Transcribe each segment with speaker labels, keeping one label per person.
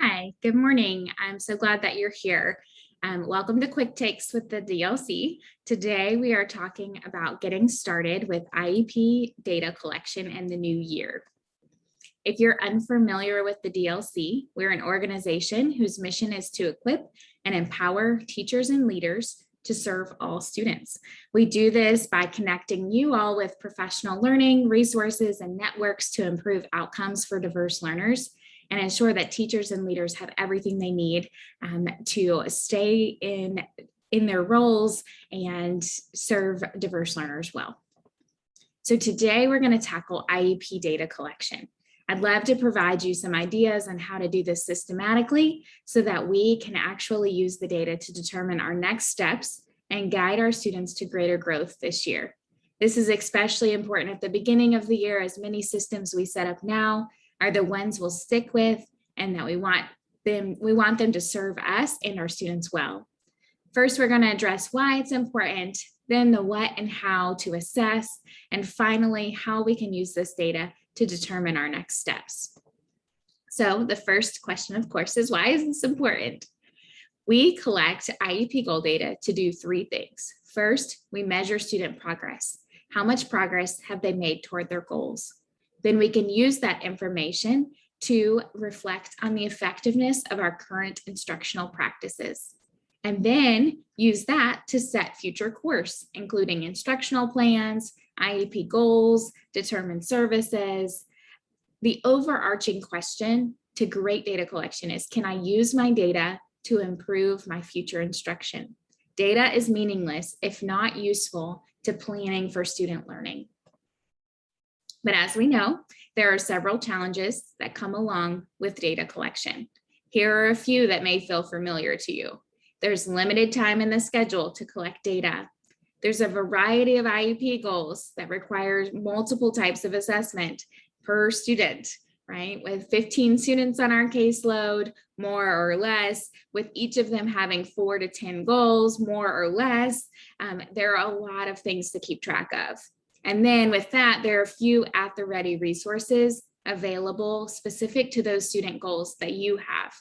Speaker 1: Hi, good morning. I'm so glad that you're here. Welcome to Quick Takes with the DLC. Today we are talking about getting started with IEP data collection in the new year. If you're unfamiliar with the DLC, we're an organization whose mission is to equip and empower teachers and leaders to serve all students. We do this by connecting you all with professional learning resources and networks to improve outcomes for diverse learners and ensure that teachers and leaders have everything they need to stay in their roles and serve diverse learners well. So today we're going to tackle IEP data collection. I'd love to provide you some ideas on how to do this systematically so that we can actually use the data to determine our next steps and guide our students to greater growth this year. This is especially important at the beginning of the year, as many systems we set up now are the ones we'll stick with and that we want them to serve us and our students well. First, we're going to address why it's important, then the what and how to assess, and finally, how we can use this data to determine our next steps. So the first question, of course, is why is this important? We collect IEP goal data to do three things. First, we measure student progress. How much progress have they made toward their goals? Then we can use that information to reflect on the effectiveness of our current instructional practices, and then use that to set future course, including instructional plans, IEP goals, determine services. The overarching question to great data collection is, can I use my data to improve my future instruction? Data is meaningless if not useful to planning for student learning. But as we know, there are several challenges that come along with data collection. Here are a few that may feel familiar to you. There's limited time in the schedule to collect data. There's a variety of IEP goals that require multiple types of assessment per student, right? With 15 students on our caseload, more or less, with each of them having 4 to 10 goals, more or less, there are a lot of things to keep track of. And then with that, there are a few at the ready resources available specific to those student goals that you have.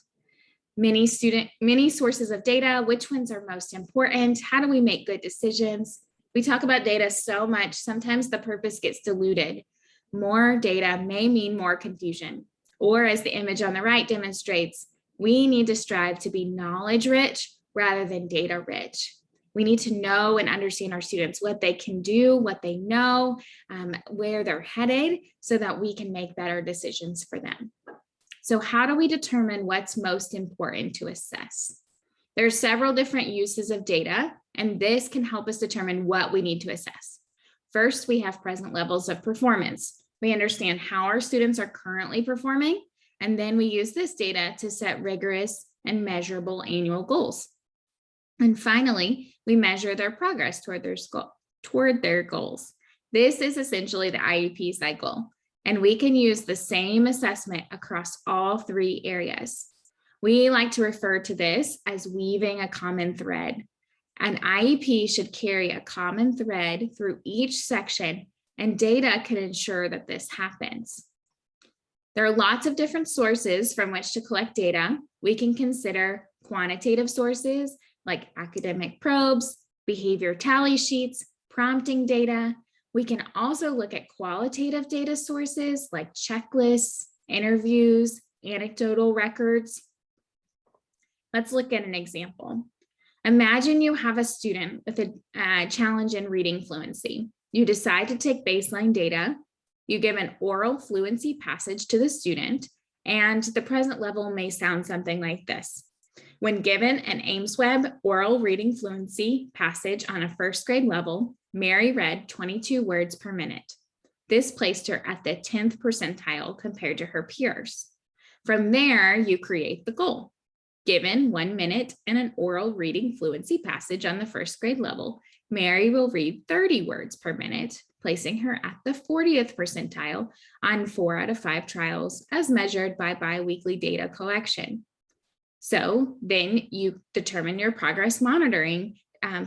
Speaker 1: Many sources of data, which ones are most important? How do we make good decisions? We talk about data so much, sometimes the purpose gets diluted. More data may mean more confusion, or as the image on the right demonstrates, we need to strive to be knowledge rich rather than data rich. We need to know and understand our students, what they can do, what they know, where they're headed, so that we can make better decisions for them. So how do we determine what's most important to assess? There are several different uses of data, and this can help us determine what we need to assess. First, we have present levels of performance. We understand how our students are currently performing, and then we use this data to set rigorous and measurable annual goals. And finally, we measure their progress toward their goals. This is essentially the IEP cycle, and we can use the same assessment across all three areas. We like to refer to this as weaving a common thread. An IEP should carry a common thread through each section, and data can ensure that this happens. There are lots of different sources from which to collect data. We can consider quantitative sources like academic probes, behavior tally sheets, prompting data. We can also look at qualitative data sources like checklists, interviews, anecdotal records. Let's look at an example. Imagine you have a student with a challenge in reading fluency. You decide to take baseline data. You give an oral fluency passage to the student, and the present level may sound something like this. When given an AIMSweb oral reading fluency passage on a first grade level, Mary read 22 words per minute. This placed her at the 10th percentile compared to her peers. From there, you create the goal. Given 1 minute and an oral reading fluency passage on the first grade level, Mary will read 30 words per minute, placing her at the 40th percentile on 4 out of 5 trials as measured by biweekly data collection. So then you determine your progress monitoring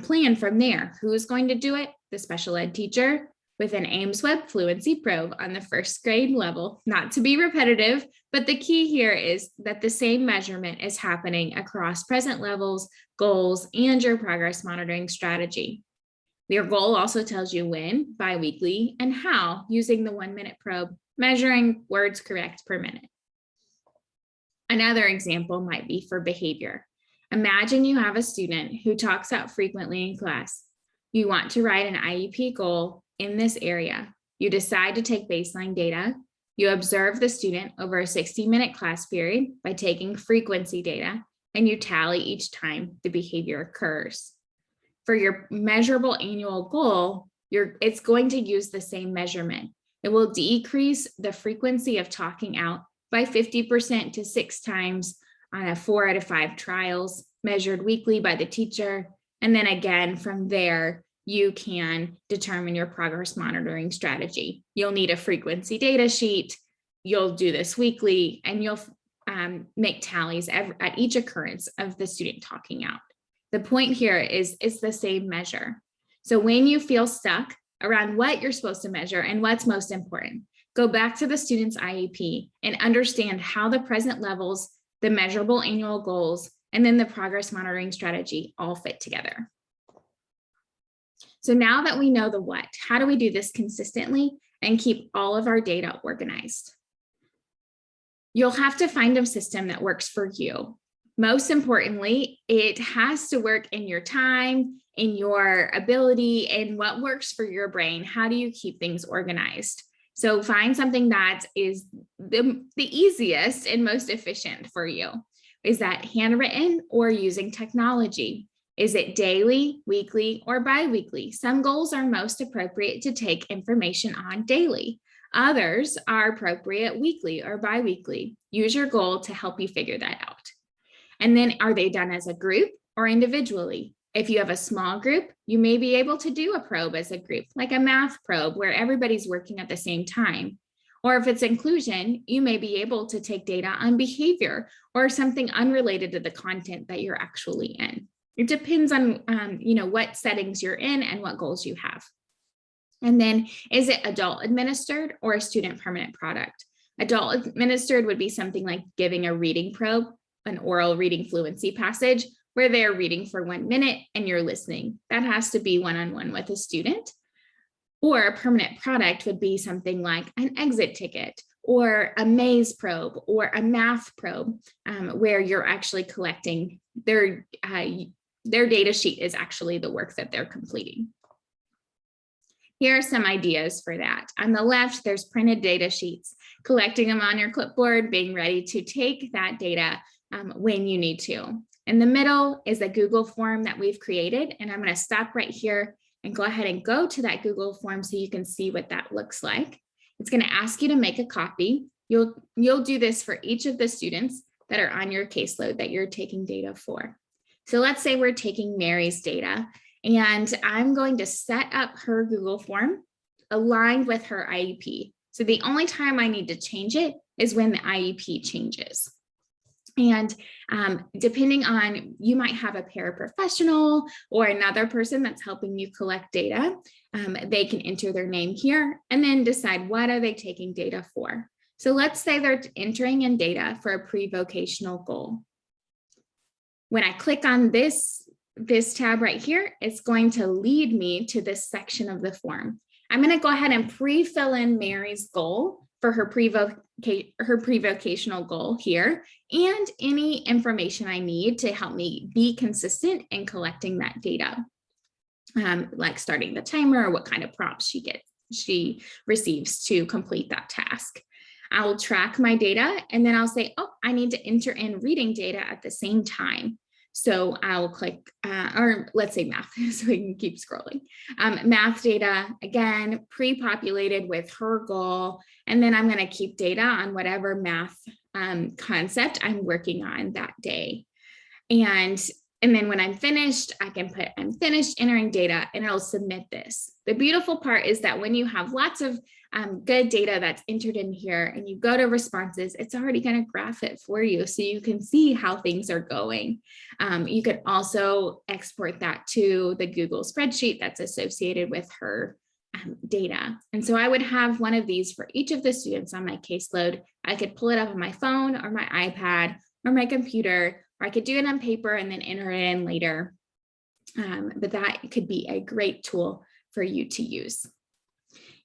Speaker 1: plan from there. Who's going to do it? The special ed teacher. with an Ames Web Fluency Probe on the first grade level. Not to be repetitive, but the key here is that the same measurement is happening across present levels, goals, and your progress monitoring strategy. Your goal also tells you when, biweekly, and how using the 1-minute probe, measuring words correct per minute. Another example might be for behavior. Imagine you have a student who talks out frequently in class. You want to write an IEP goal in this area. You decide to take baseline data. You observe the student over a 60-minute class period by taking frequency data, and you tally each time the behavior occurs. For your measurable annual goal, it's going to use the same measurement. It will decrease the frequency of talking out by 50% to 6 times on a 4 out of 5 trials measured weekly by the teacher. And then again, from there, you can determine your progress monitoring strategy. You'll need a frequency data sheet. You'll do this weekly, and you'll make tallies at each occurrence of the student talking out. The point here is it's the same measure. So when you feel stuck around what you're supposed to measure and what's most important, go back to the student's IEP and understand how the present levels, the measurable annual goals, and then the progress monitoring strategy all fit together. So now that we know the what, how do we do this consistently and keep all of our data organized? You'll have to find a system that works for you. Most importantly, it has to work in your time, in your ability, and what works for your brain. How do you keep things organized? So find something that is the easiest and most efficient for you. Is that handwritten or using technology? Is it daily, weekly, or biweekly? Some goals are most appropriate to take information on daily. Others are appropriate weekly or biweekly. Use your goal to help you figure that out. And then are they done as a group or individually? If you have a small group, you may be able to do a probe as a group, like a math probe where everybody's working at the same time. Or if it's inclusion, you may be able to take data on behavior or something unrelated to the content that you're actually in. It depends on what settings you're in and what goals you have. And then is it adult administered or a student permanent product? Adult administered would be something like giving a reading probe, an oral reading fluency passage where they're reading for 1 minute and you're listening. That has to be one-on-one with a student. Or a permanent product would be something like an exit ticket or a maze probe or a math probe where you're actually collecting their data sheet is actually the work that they're completing. Here are some ideas for that. On the left, there's printed data sheets, collecting them on your clipboard, being ready to take that data when you need to. In the middle is a Google form that we've created, and I'm going to stop right here and go ahead and go to that Google form so you can see what that looks like. It's going to ask you to make a copy. You'll do this for each of the students that are on your caseload that you're taking data for. So let's say we're taking Mary's data, and I'm going to set up her Google form aligned with her IEP. So the only time I need to change it is when the IEP changes. And depending on, you might have a paraprofessional or another person that's helping you collect data. They can enter their name here and then decide what are they taking data for. So let's say they're entering in data for a pre-vocational goal. When I click on this tab right here, it's going to lead me to this section of the form. I'm going to go ahead and pre-fill in Mary's goal for her pre-vocational goal here, and any information I need to help me be consistent in collecting that data, like starting the timer or what kind of prompts she receives to complete that task. I'll track my data, and then I'll say, oh, I need to enter in reading data at the same time. So I'll click, or let's say math, so we can keep scrolling. Math data, again, pre-populated with her goal. And then I'm going to keep data on whatever math concept I'm working on that day. And then when I'm finished, I can put, I'm finished entering data, and it'll submit this. The beautiful part is that when you have lots of good data that's entered in here and you go to responses, it's already going to graph it for you so you can see how things are going. You could also export that to the Google spreadsheet that's associated with her data. And so I would have one of these for each of the students on my caseload. I could pull it up on my phone or my iPad or my computer, or I could do it on paper and then enter it in later. But that could be a great tool for you to use.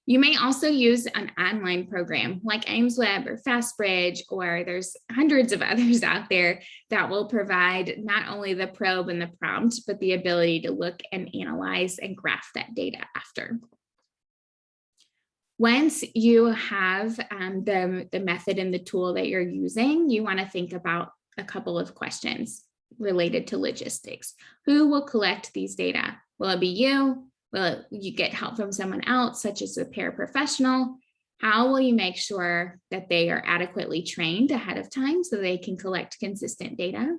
Speaker 1: You may also use an online program like AimsWeb or FastBridge, or there's hundreds of others out there that will provide not only the probe and the prompt, but the ability to look and analyze and graph that data after. Once you have the method and the tool that you're using, you want to think about a couple of questions related to logistics. Who will collect these data? Will it be you? Will you get help from someone else, such as a paraprofessional? How will you make sure that they are adequately trained ahead of time so they can collect consistent data?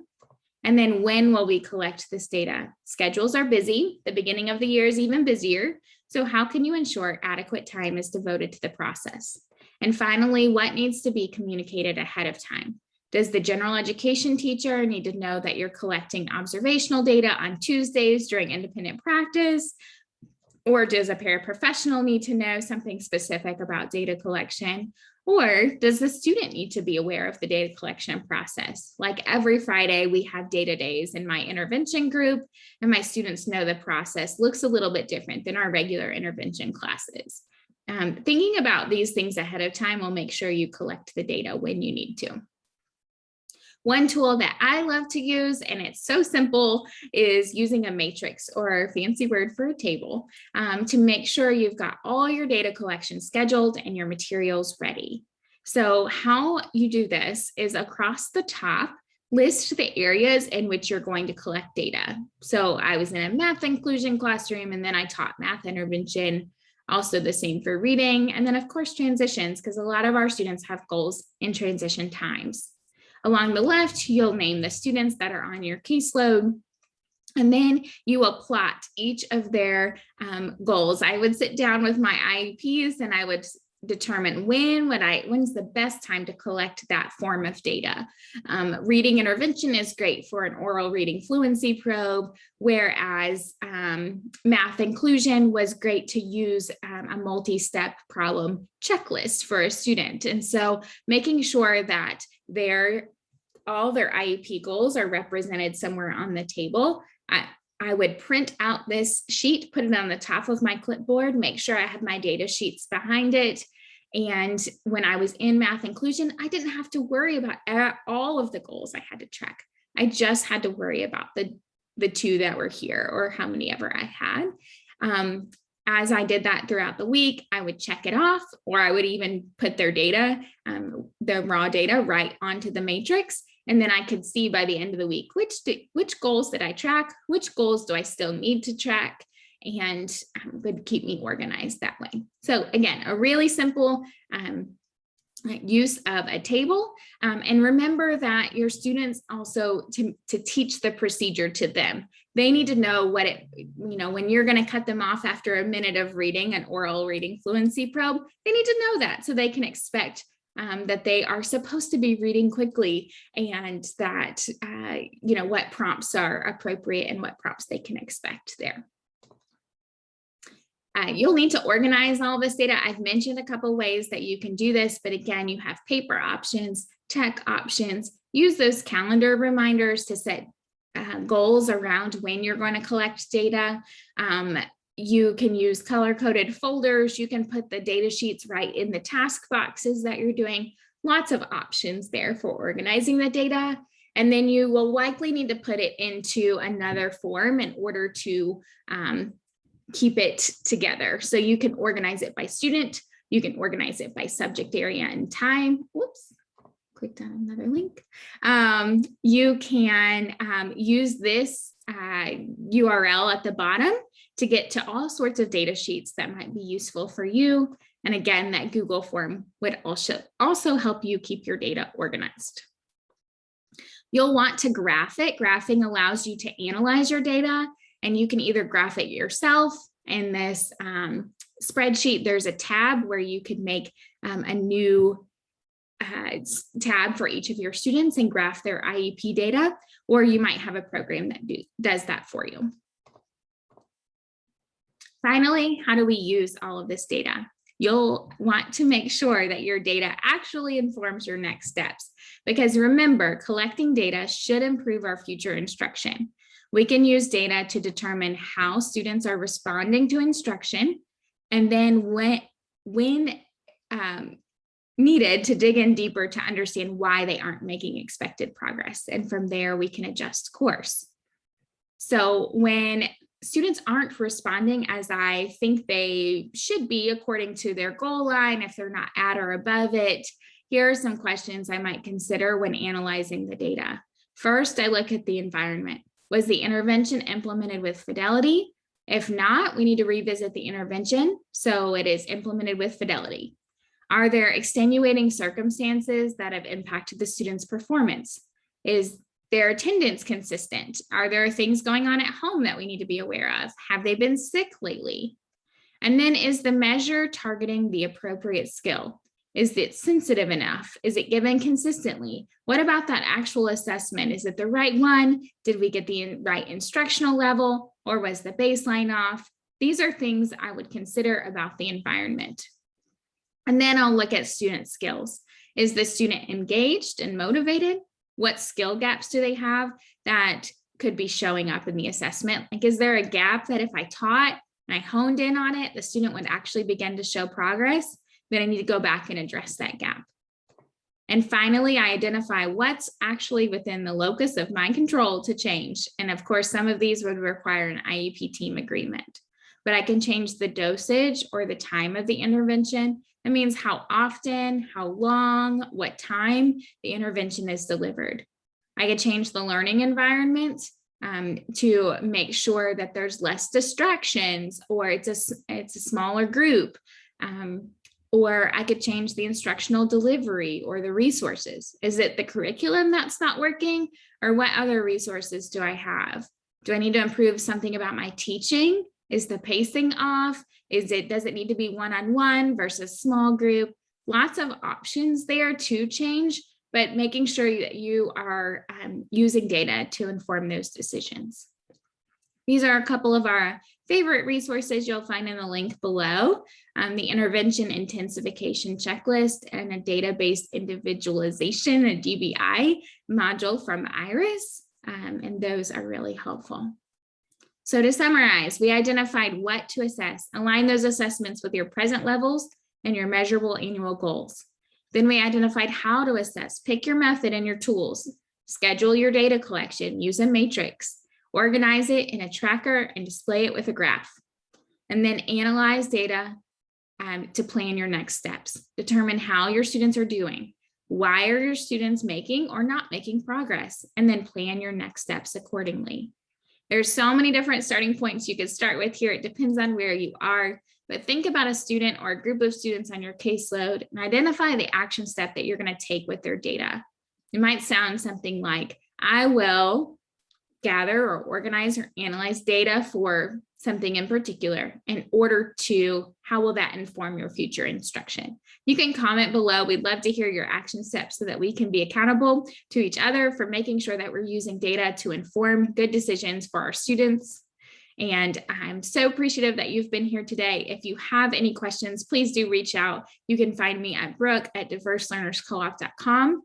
Speaker 1: And then when will we collect this data? Schedules are busy. The beginning of the year is even busier. So how can you ensure adequate time is devoted to the process? And finally, what needs to be communicated ahead of time? Does the general education teacher need to know that you're collecting observational data on Tuesdays during independent practice? Or does a paraprofessional need to know something specific about data collection? Or does the student need to be aware of the data collection process? Like every Friday, we have data days in my intervention group, and my students know the process looks a little bit different than our regular intervention classes. Thinking about these things ahead of time will make sure you collect the data when you need to. One tool that I love to use, and it's so simple, is using a matrix, or a fancy word for a table, to make sure you've got all your data collection scheduled and your materials ready. So how you do this is across the top, list the areas in which you're going to collect data. So I was in a math inclusion classroom, and then I taught math intervention, also the same for reading, and then of course transitions, because a lot of our students have goals in transition times. Along the left, you'll name the students that are on your caseload, and then you will plot each of their goals. I would sit down with my IEPs and I would determine when's the best time to collect that form of data. Reading intervention is great for an oral reading fluency probe, whereas math inclusion was great to use a multi-step problem checklist for a student. And so making sure that all their IEP goals are represented somewhere on the table. I would print out this sheet, put it on the top of my clipboard, make sure I had my data sheets behind it. And when I was in math inclusion, I didn't have to worry about all of the goals I had to track. I just had to worry about the two that were here, or how many ever I had. As I did that throughout the week, I would check it off, or I would even put their data, the raw data, right onto the matrix. And then I could see by the end of the week, which goals did I track? Which goals do I still need to track? And would keep me organized that way. So again, a really simple use of a table. And remember that your students also, to teach the procedure to them, they need to know when you're going to cut them off after a minute of reading an oral reading fluency probe, they need to know that so they can expect that they are supposed to be reading quickly, and that, what prompts are appropriate and what prompts they can expect there. You'll need to organize all this data. I've mentioned a couple ways that you can do this, but again, you have paper options, tech options. Use those calendar reminders to set goals around when you're going to collect data. You can use color-coded folders. You can put the data sheets right in the task boxes that you're doing. Lots of options there for organizing the data. And then you will likely need to put it into another form in order to keep it together. So you can organize it by student. You can organize it by subject area and time. Whoops, clicked on another link. You can use this URL at the bottom to get to all sorts of data sheets that might be useful for you. And again, that Google form would also help you keep your data organized. You'll want to graph it. Graphing allows you to analyze your data, and you can either graph it yourself. In this spreadsheet, there's a tab where you could make a new tab for each of your students and graph their IEP data, or you might have a program that does that for you. Finally, how do we use all of this data? You'll want to make sure that your data actually informs your next steps, because remember, collecting data should improve our future instruction. We can use data to determine how students are responding to instruction, and then when needed, to dig in deeper to understand why they aren't making expected progress. And from there, we can adjust course. So when students aren't responding as I think they should be according to their goal line, if they're not at or above it, here are some questions I might consider when analyzing the data. First, I look at the environment. Was the intervention implemented with fidelity? If not, we need to revisit the intervention so it is implemented with fidelity. Are there extenuating circumstances that have impacted the student's performance? Is their attendance consistent? Are there things going on at home that we need to be aware of? Have they been sick lately? And then, is the measure targeting the appropriate skill? Is it sensitive enough? Is it given consistently? What about that actual assessment? Is it the right one? Did we get the right instructional level, or was the baseline off? These are things I would consider about the environment. And then I'll look at student skills. Is the student engaged and motivated? What skill gaps do they have that could be showing up in the assessment? Like, is there a gap that if I taught and I honed in on it, the student would actually begin to show progress? Then I need to go back and address that gap. And finally, I identify what's actually within the locus of my control to change. And of course, some of these would require an IEP team agreement, but I can change the dosage or the time of the intervention. That means how often, how long, what time the intervention is delivered. I could change the learning environment to make sure that there's less distractions, or it's a smaller group. Or I could change the instructional delivery or the resources. Is it the curriculum that's not working, or what other resources do I have? Do I need to improve something about my teaching? Is the pacing off? Does it need to be one-on-one versus small group? Lots of options there to change, but making sure that you are using data to inform those decisions. These are a couple of our favorite resources you'll find in the link below. The intervention intensification checklist and a database individualization, a DBI module from IRIS, and those are really helpful. So to summarize, we identified what to assess. Align those assessments with your present levels and your measurable annual goals. Then we identified how to assess. Pick your method and your tools. Schedule your data collection. Use a matrix. Organize it in a tracker and display it with a graph. And then analyze data to plan your next steps. Determine how your students are doing. Why are your students making or not making progress? And then plan your next steps accordingly. There's so many different starting points you could start with here. It depends on where you are, but think about a student or a group of students on your caseload and identify the action step that you're going to take with their data. It might sound something like, I will gather or organize or analyze data for something in particular in order to, how will that inform your future instruction? You can comment below. We'd love to hear your action steps so that we can be accountable to each other for making sure that we're using data to inform good decisions for our students. And I'm so appreciative that you've been here today. If you have any questions, please do reach out. You can find me at brooke@diverselearnerscoop.com.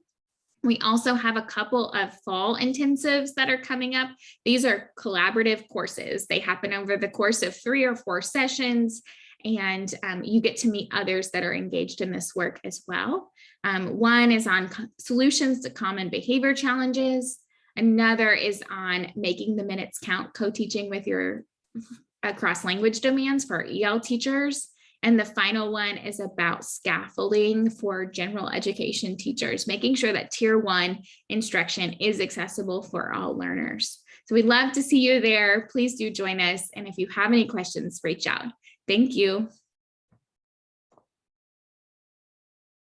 Speaker 1: We also have a couple of fall intensives that are coming up. These are collaborative courses. They happen over the course of 3 or 4 sessions, and you get to meet others that are engaged in this work as well. One is on solutions to common behavior challenges. Another is on making the minutes count, co-teaching with your cross-language demands for EL teachers. And the final one is about scaffolding for general education teachers, making sure that Tier 1 instruction is accessible for all learners. So we'd love to see you there. Please do join us. And if you have any questions, reach out. Thank you.